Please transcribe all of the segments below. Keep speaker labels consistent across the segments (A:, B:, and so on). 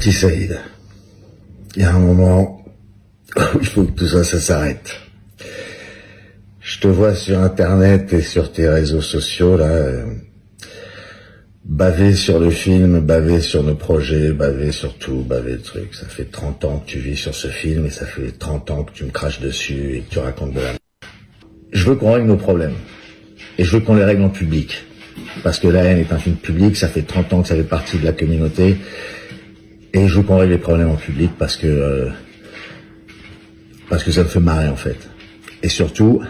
A: petit Saïd, il y a un moment où il faut que tout ça, ça s'arrête. Je te vois sur Internet et sur tes réseaux sociaux, là, baver sur le film, baver sur nos projets, baver sur tout, baver le truc. Ça fait 30 ans que tu vis sur ce film et ça fait 30 ans que tu me craches dessus et que tu racontes de la merde. Je veux qu'on règle nos problèmes. Et je veux qu'on les règle en public. Parce que La Haine est un film public, ça fait 30 ans que ça fait partie de la communauté. Et je veux qu'on règle les problèmes en public parce que ça me fait marrer en fait. Et surtout,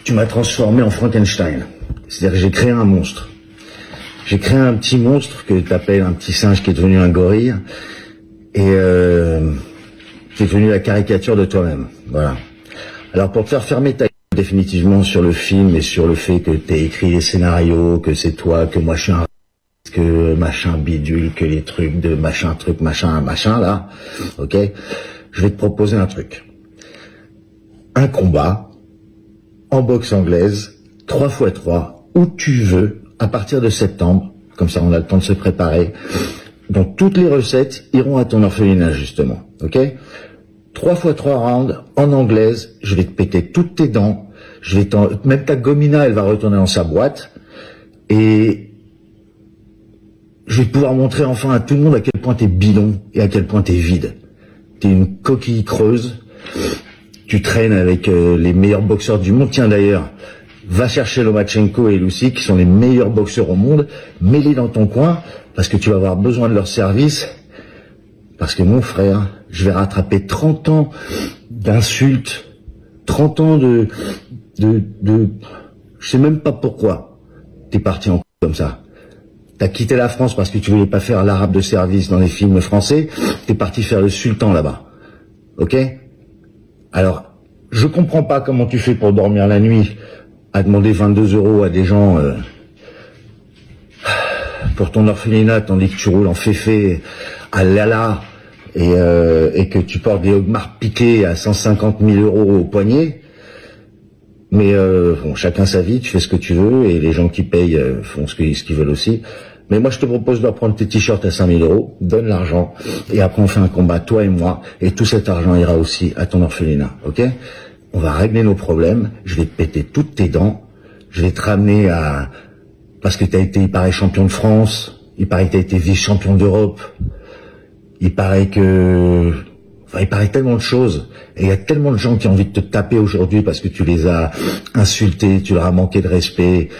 A: tu m'as transformé en Frankenstein. C'est-à-dire que j'ai créé un monstre. J'ai créé un petit monstre que tu appelles un petit singe qui est devenu un gorille. Et qui est devenu la caricature de toi-même. Voilà. Alors pour te faire fermer ta gueule définitivement sur le film et sur le fait que t'as écrit les scénarios, que c'est toi, que moi je suis un que machin bidule, que les trucs de machin truc machin là, ok, je vais te proposer un truc. Un combat en boxe anglaise, 3x3, où tu veux, à partir de septembre, comme ça on a le temps de se préparer, dont toutes les recettes iront à ton orphelinat justement, ok. 3x3 rounds en anglaise, je vais te péter toutes tes dents, même ta gomina elle va retourner dans sa boîte, et je vais pouvoir montrer enfin à tout le monde à quel point t'es bidon et à quel point t'es vide. T'es une coquille creuse, tu traînes avec les meilleurs boxeurs du monde. Tiens d'ailleurs, va chercher Lomachenko et Lucy qui sont les meilleurs boxeurs au monde, mets-les dans ton coin parce que tu vas avoir besoin de leur service. Parce que mon frère, je vais rattraper 30 ans d'insultes, 30 ans de je sais même pas pourquoi t'es parti en comme ça. T'as quitté la France parce que tu voulais pas faire l'arabe de service dans les films français, t'es parti faire le sultan là-bas. Ok? Alors, je comprends pas comment tu fais pour dormir la nuit à demander 22 € à des gens pour ton orphelinat tandis que tu roules en féfé à Lala et que tu portes des hogmarts piqués à 150 000 € au poignet. Mais bon, chacun sa vie, tu fais ce que tu veux et les gens qui payent font ce qu'ils veulent aussi. Mais moi, je te propose de reprendre tes t-shirts à 5 000 €, donne l'argent et après on fait un combat, toi et moi, et tout cet argent ira aussi à ton orphelinat, ok? On va régler nos problèmes, je vais te péter toutes tes dents, je vais te ramener à... Parce que t'as été, il paraît, champion de France, il paraît que t'as été vice-champion d'Europe, il paraît que... Enfin, il paraît tellement de choses, et il y a tellement de gens qui ont envie de te taper aujourd'hui parce que tu les as insultés, tu leur as manqué de respect,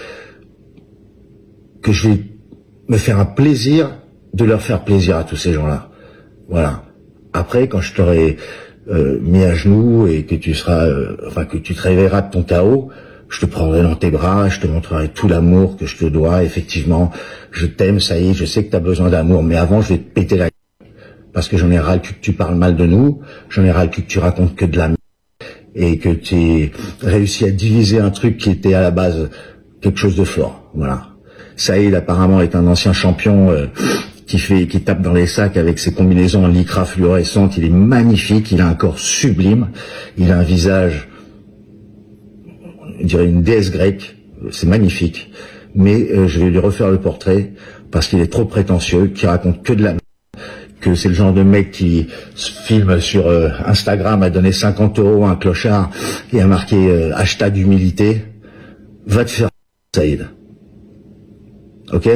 A: que je vais me faire un plaisir de leur faire plaisir à tous ces gens-là. Voilà. Après, quand je t'aurai mis à genoux et que tu seras, que tu te réveilleras de ton chaos, je te prendrai dans tes bras, je te montrerai tout l'amour que je te dois. Effectivement, je t'aime, ça y est, je sais que tu as besoin d'amour, mais avant, je vais te péter la gueule. Parce que j'en ai ras le cul que tu parles mal de nous, j'en ai ras le cul que tu racontes que de la merde, et que tu aies réussi à diviser un truc qui était à la base quelque chose de fort. Voilà. Saïd apparemment est un ancien champion qui tape dans les sacs avec ses combinaisons en lycra fluorescente. Il est magnifique, il a un corps sublime, il a un visage, on dirait une déesse grecque, c'est magnifique. Mais je vais lui refaire le portrait parce qu'il est trop prétentieux, qui raconte que de la merde, que c'est le genre de mec qui se filme sur Instagram, a donné 50 € à un clochard et a marqué hashtag humilité. Va te faire Saïd. Ok?